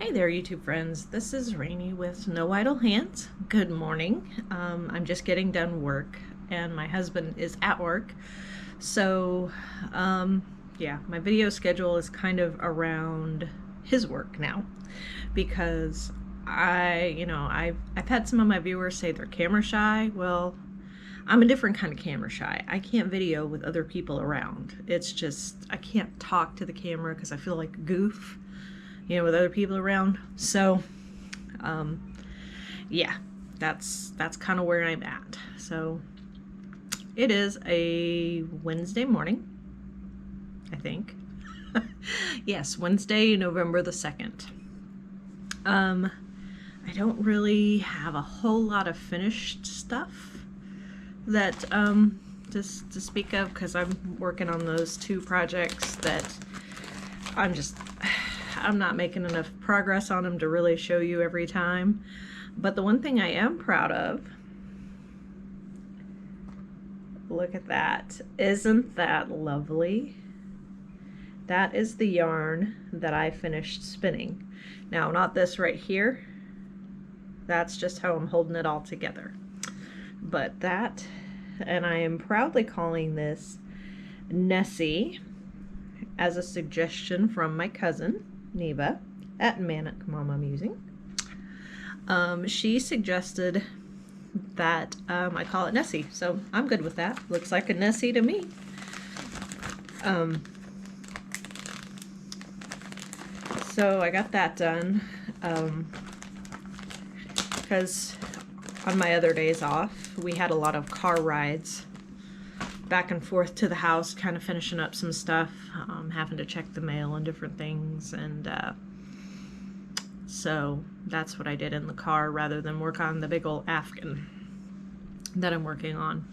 Hey there, YouTube friends. This is Rainy with No Idle Hands. Good morning. I'm just getting done work, and my husband is at work. So, yeah, my video schedule is kind of around his work now because I've had some of my viewers say they're camera shy. Well, I'm a different kind of camera shy. I can't video with other people around. It's just, I can't talk to the camera because I feel like a goof, with other people around. So, yeah, that's kind of where I'm at. So, it is a Wednesday morning, I think. Yes, Wednesday, November the 2nd. I don't really have a whole lot of finished stuff that just to speak of, because I'm working on those two projects that I'm not making enough progress on them to really show you every time. But the one thing I am proud of, look at that. Isn't that lovely? That is the yarn that I finished spinning. Now, not this right here. That's just how I'm holding it all together. But that, and I am proudly calling this Nessie as a suggestion from my cousin, Neva, at Manic Mama Musing. She suggested that I call it Nessie, so I'm good with that. Looks like a Nessie to me. So I got that done because on my other days off, we had a lot of car rides back and forth to the house, kind of finishing up some stuff, having to check the mail and different things, and so that's what I did in the car rather than work on the big old Afghan that I'm working on.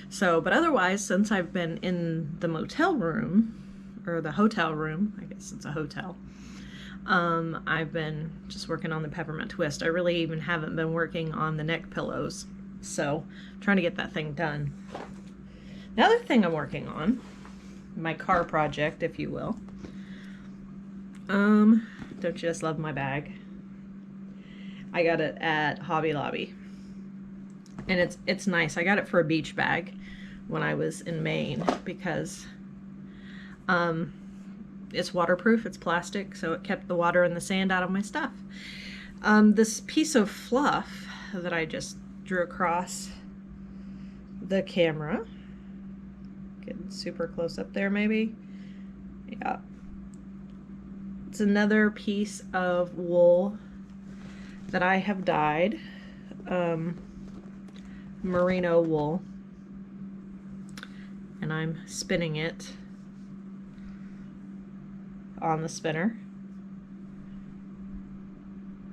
So, but otherwise, since I've been in the motel room, or the hotel room, I guess it's a hotel, I've been just working on the peppermint twist. I really even haven't been working on the neck pillows, so I'm trying to get that thing done. The other thing I'm working on, my car project, if you will. Don't you just love my bag? I got it at Hobby Lobby, and it's nice. I got it for a beach bag when I was in Maine because it's waterproof, it's plastic, so it kept the water and the sand out of my stuff. This piece of fluff that I just drew across the camera, getting super close up there maybe, yeah. It's another piece of wool that I have dyed, merino wool, and I'm spinning it on the spinner.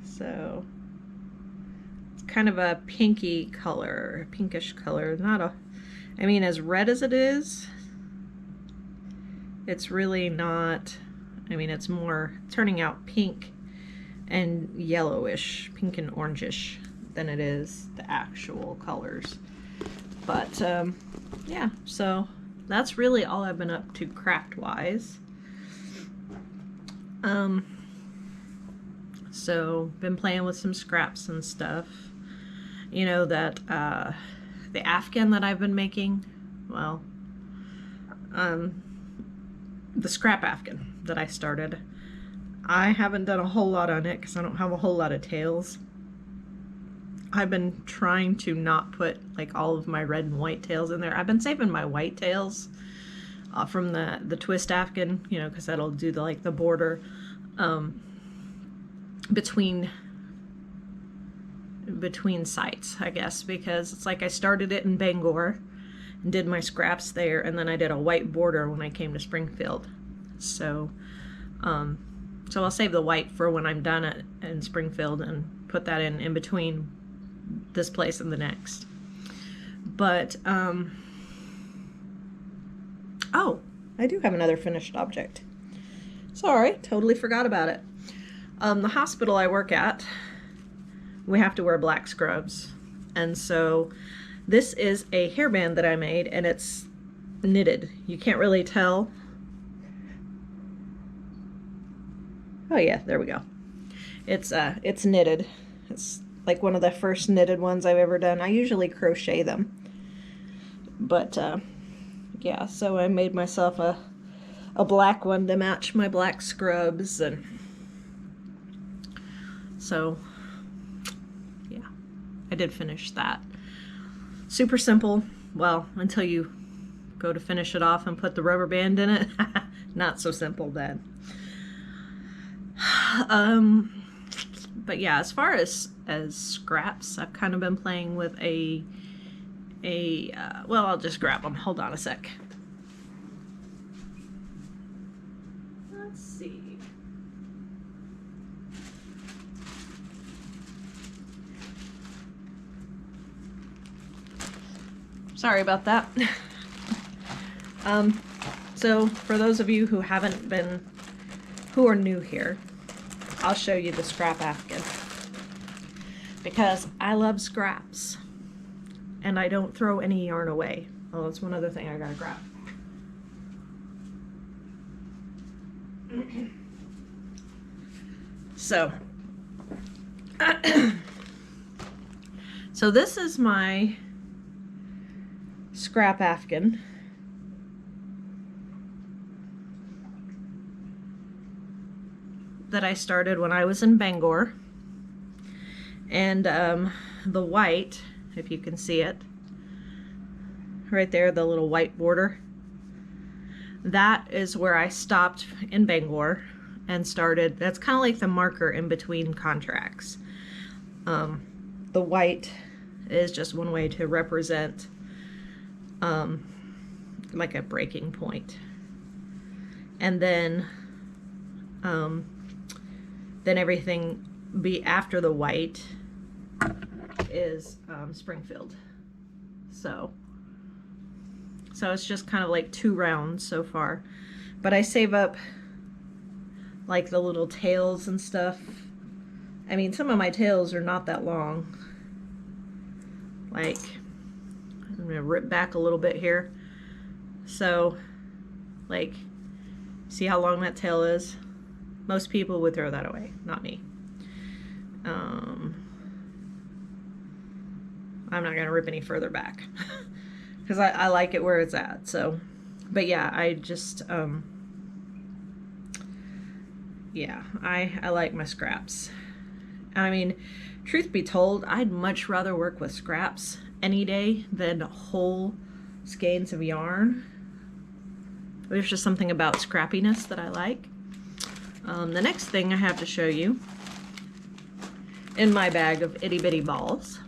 So it's kind of a pinky color, pinkish color, not a, I mean, as red as it is, it's really not. I mean, it's more turning out pink and yellowish, pink and orangish, than it is the actual colors. But yeah, so that's really all I've been up to craft-wise. So been playing with some scraps and stuff. You know that the Afghan that I've been making, well, the scrap Afghan that I started, I haven't done a whole lot on it because I don't have a whole lot of tails. I've been trying to not put like all of my red and white tails in there. I've been saving my white tails from the twist Afghan, because that'll do the border between sites, I guess, because it's like I started it in Bangor and did my scraps there, and then I did a white border when I came to Springfield. So so I'll save the white for when I'm done in Springfield and put that in between this place and the next. But oh, I do have another finished object. Sorry, totally forgot about it. The hospital I work at, we have to wear black scrubs. And so this is a hairband that I made, and it's knitted. You can't really tell. Oh yeah, there we go. It's knitted. It's like one of the first knitted ones I've ever done. I usually crochet them. But yeah, so I made myself a black one to match my black scrubs, and so yeah, I did finish that. Super simple. Well, until you go to finish it off and put the rubber band in it. Not so simple then. But yeah, as far as scraps, I've kind of been playing with well, I'll just grab them. Hold on a sec. Let's see. Sorry about that. So for those of you who are new here, I'll show you the scrap afghan, because I love scraps and I don't throw any yarn away. Oh, that's one other thing I gotta grab. So, so this is my scrap afghan. That I started when I was in Bangor. And the white, if you can see it, right there, the little white border, that is where I stopped in Bangor and started. That's kind of like the marker in between contracts. The white is just one way to represent like a breaking point. And then everything after the white is Springfield. So it's just kind of like 2 rounds so far, but I save up like the little tails and stuff. I mean, some of my tails are not that long. Like, I'm gonna rip back a little bit here. So, like, see how long that tail is? Most people would throw that away, not me. I'm not gonna rip any further back because I like it where it's at. So, but yeah, I just yeah, I like my scraps. I mean, truth be told, I'd much rather work with scraps any day than whole skeins of yarn. There's just something about scrappiness that I like. The next thing I have to show you in my bag of itty bitty balls.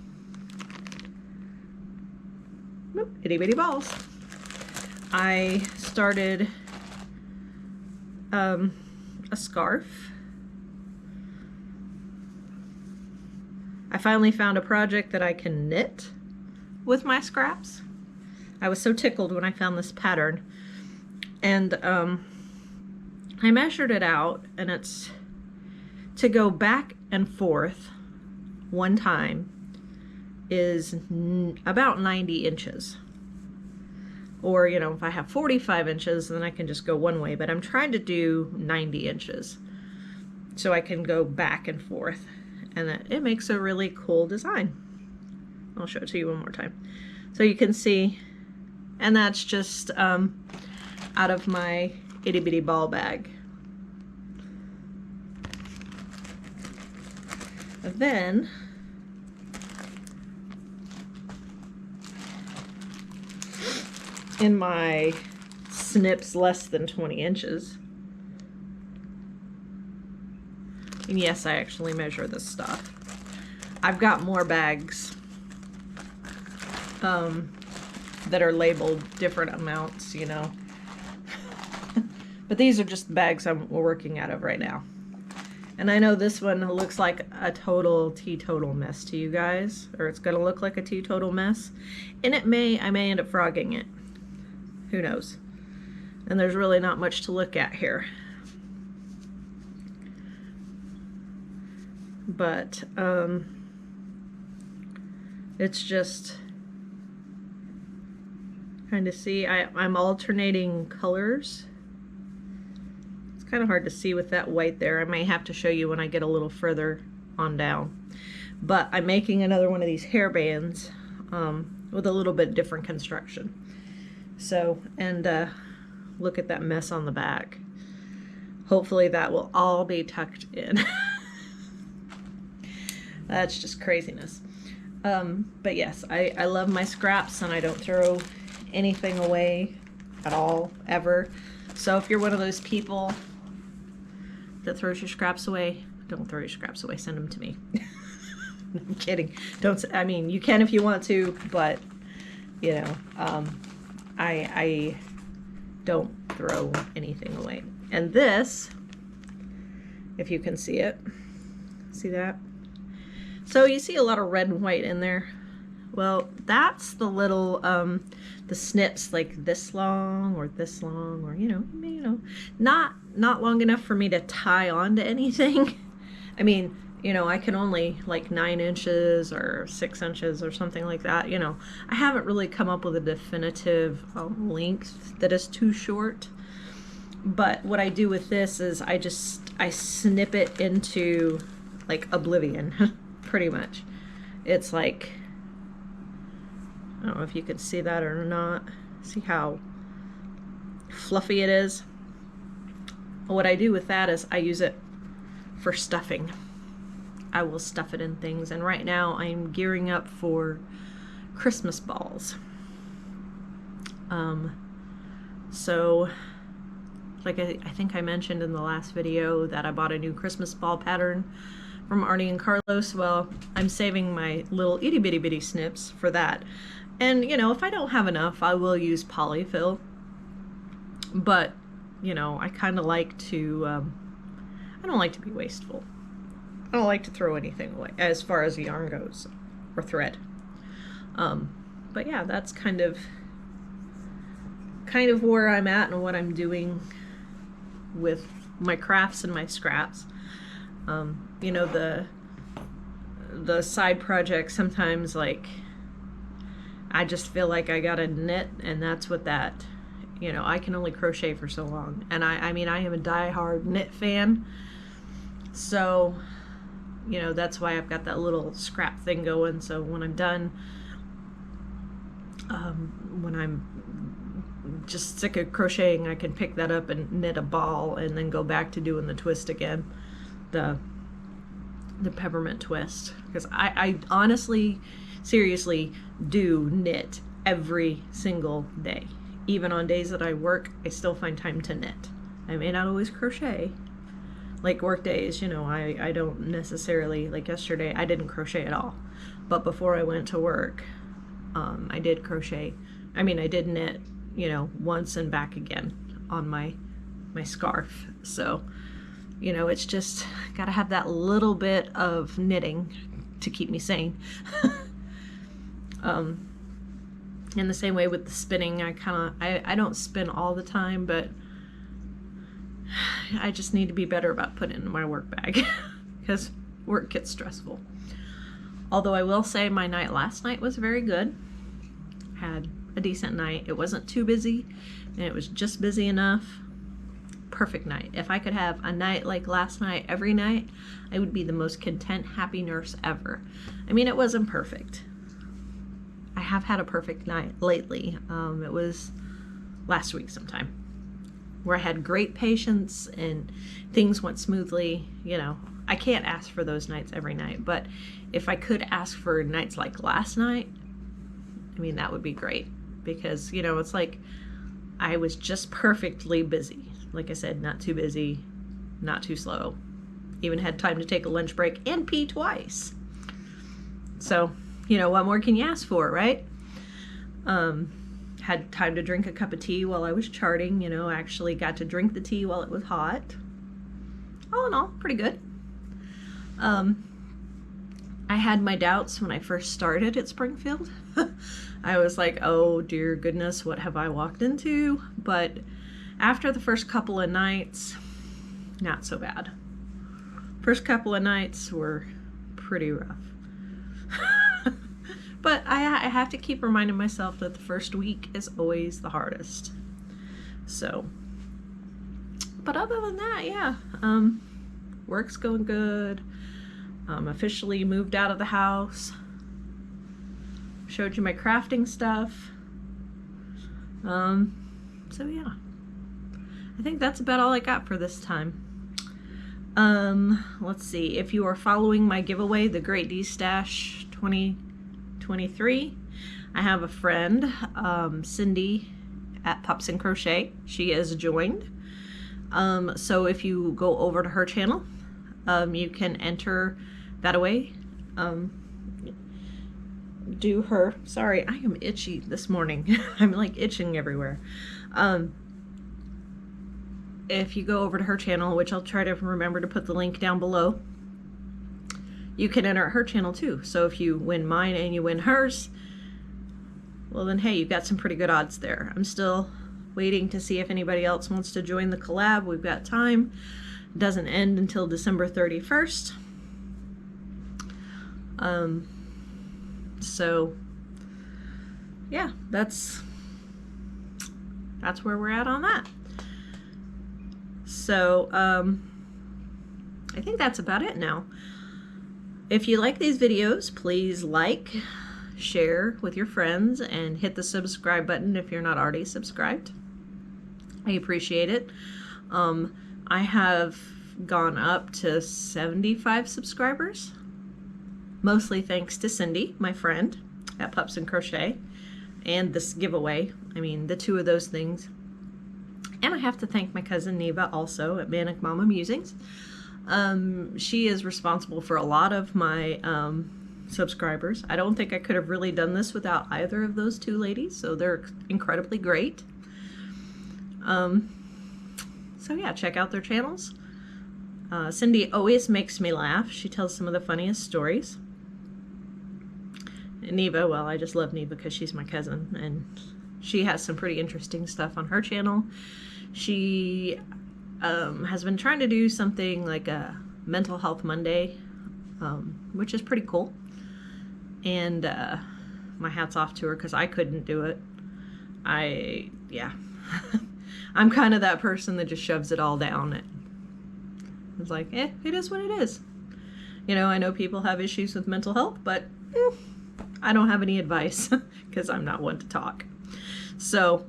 Nope, itty bitty balls. I started a scarf. I finally found a project that I can knit with my scraps. I was so tickled when I found this pattern, and I measured it out, and it's to go back and forth one time is about 90 inches. Or, you know, if I have 45 inches, then I can just go one way, but I'm trying to do 90 inches so I can go back and forth, and it makes a really cool design. I'll show it to you one more time so you can see. And that's just out of my itty bitty ball bag. And then in my snips less than 20 inches, and yes, I actually measure this stuff. I've got more bags that are labeled different amounts, you know. But these are just bags I'm working out of right now. And I know this one looks like a total teetotal mess to you guys, or it's gonna look like a teetotal mess. And I may end up frogging it. Who knows? And there's really not much to look at here. But it's just kind of see, I'm alternating colors. It's kind of hard to see with that white there. I may have to show you when I get a little further on down. But I'm making another one of these hair bands with a little bit different construction. So, and look at that mess on the back. Hopefully that will all be tucked in. That's just craziness. But yes, I love my scraps, and I don't throw anything away at all, ever. So if you're one of those people that throws your scraps away, don't throw your scraps away, send them to me. I'm kidding. Don't, I mean, you can if you want to, but you know, I don't throw anything away. And this, if you can see it, see that? So you see a lot of red and white in there. Well, that's the little, the snips like this long, or you know, not long enough for me to tie on to anything. I mean, you know, I can only like 9 inches or 6 inches or something like that. You know, I haven't really come up with a definitive length that is too short. But what I do with this is I snip it into like oblivion, pretty much. It's like, I don't know if you can see that or not. See how fluffy it is? What I do with that is I use it for stuffing. I will stuff it in things, and right now I'm gearing up for Christmas balls. So like I think I mentioned in the last video that I bought a new Christmas ball pattern from Arnie and Carlos. Well, I'm saving my little itty bitty bitty snips for that. And you know, if I don't have enough, I will use polyfill. But you know, I kind of like to, I don't like to be wasteful. I don't like to throw anything away as far as yarn goes, or thread. But yeah, that's kind of where I'm at and what I'm doing with my crafts and my scraps. You know, the side projects, sometimes like I just feel like I gotta knit, and that's what that, you know, I can only crochet for so long. And I mean, I am a die-hard knit fan, so you know, that's why I've got that little scrap thing going. So when I'm done, when I'm just sick of crocheting, I can pick that up and knit a ball, and then go back to doing the twist again, the peppermint twist. Because I honestly, seriously do knit every single day. Even on days that I work, I still find time to knit. I may not always crochet. Like work days, you know, I don't necessarily, like yesterday, I didn't crochet at all. But before I went to work, I did crochet. I mean, I did knit, you know, once and back again on my scarf. So, you know, it's just gotta have that little bit of knitting to keep me sane. In the same way with the spinning, I don't spin all the time, but I just need to be better about putting it in my work bag because work gets stressful. Although I will say my night last night was very good. Had a decent night. It wasn't too busy, and it was just busy enough. Perfect night. If I could have a night like last night every night, I would be the most content, happy nurse ever. I mean, it wasn't perfect. I have had a perfect night lately. It was last week sometime, where I had great patience and things went smoothly. You know, I can't ask for those nights every night, but if I could ask for nights like last night, I mean, that would be great, because, you know, it's like I was just perfectly busy. Like I said, not too busy, not too slow. Even had time to take a lunch break and pee twice. So, you know, what more can you ask for, right? Had time to drink a cup of tea while I was charting, you know, actually got to drink the tea while it was hot. All in all, pretty good. I had my doubts when I first started at Springfield. I was like, oh dear goodness, what have I walked into? But after the first couple of nights, not so bad. First couple of nights were pretty rough. But I have to keep reminding myself that the first week is always the hardest. So, But other than that, yeah, work's going good. Officially moved out of the house. Showed you my crafting stuff. So yeah, I think that's about all I got for this time. Let's see, if you are following my giveaway, the Great D Stash 2023, I have a friend, Cindy at Pups and Crochet. She is joined. So if you go over to her channel, you can enter that away. Do her, sorry, I am itchy this morning. I'm like itching everywhere. If you go over to her channel, which I'll try to remember to put the link down below, you can enter her channel too. So if you win mine and you win hers, well then hey, you've got some pretty good odds there. I'm still waiting to see if anybody else wants to join the collab. We've got time. It doesn't end until December 31st. So yeah, that's where we're at on that. So I think that's about it now. If you like these videos, please like, share with your friends, and hit the subscribe button if you're not already subscribed. I appreciate it. I have gone up to 75 subscribers, mostly thanks to Cindy, my friend at Pups and Crochet, and this giveaway. I mean, the two of those things. And I have to thank my cousin Neva also at Manic Mama Musings. She is responsible for a lot of my subscribers. I don't think I could have really done this without either of those two ladies, so they're incredibly great. So yeah, check out their channels. Cindy always makes me laugh. She tells some of the funniest stories. And Neva, well, I just love Neva because she's my cousin, and she has some pretty interesting stuff on her channel. She has been trying to do something like a Mental Health Monday, which is pretty cool. And my hat's off to her because I couldn't do it. Yeah. I'm kind of that person that just shoves it all down. It's like, it is what it is. You know, I know people have issues with mental health, but I don't have any advice because I'm not one to talk. So,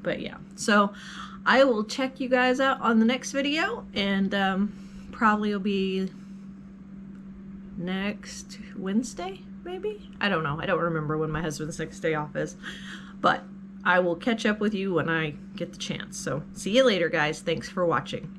but yeah, so I will check you guys out on the next video, and probably will be next Wednesday, maybe? I don't know. I don't remember when my husband's next day off is, but I will catch up with you when I get the chance. So see you later, guys. Thanks for watching.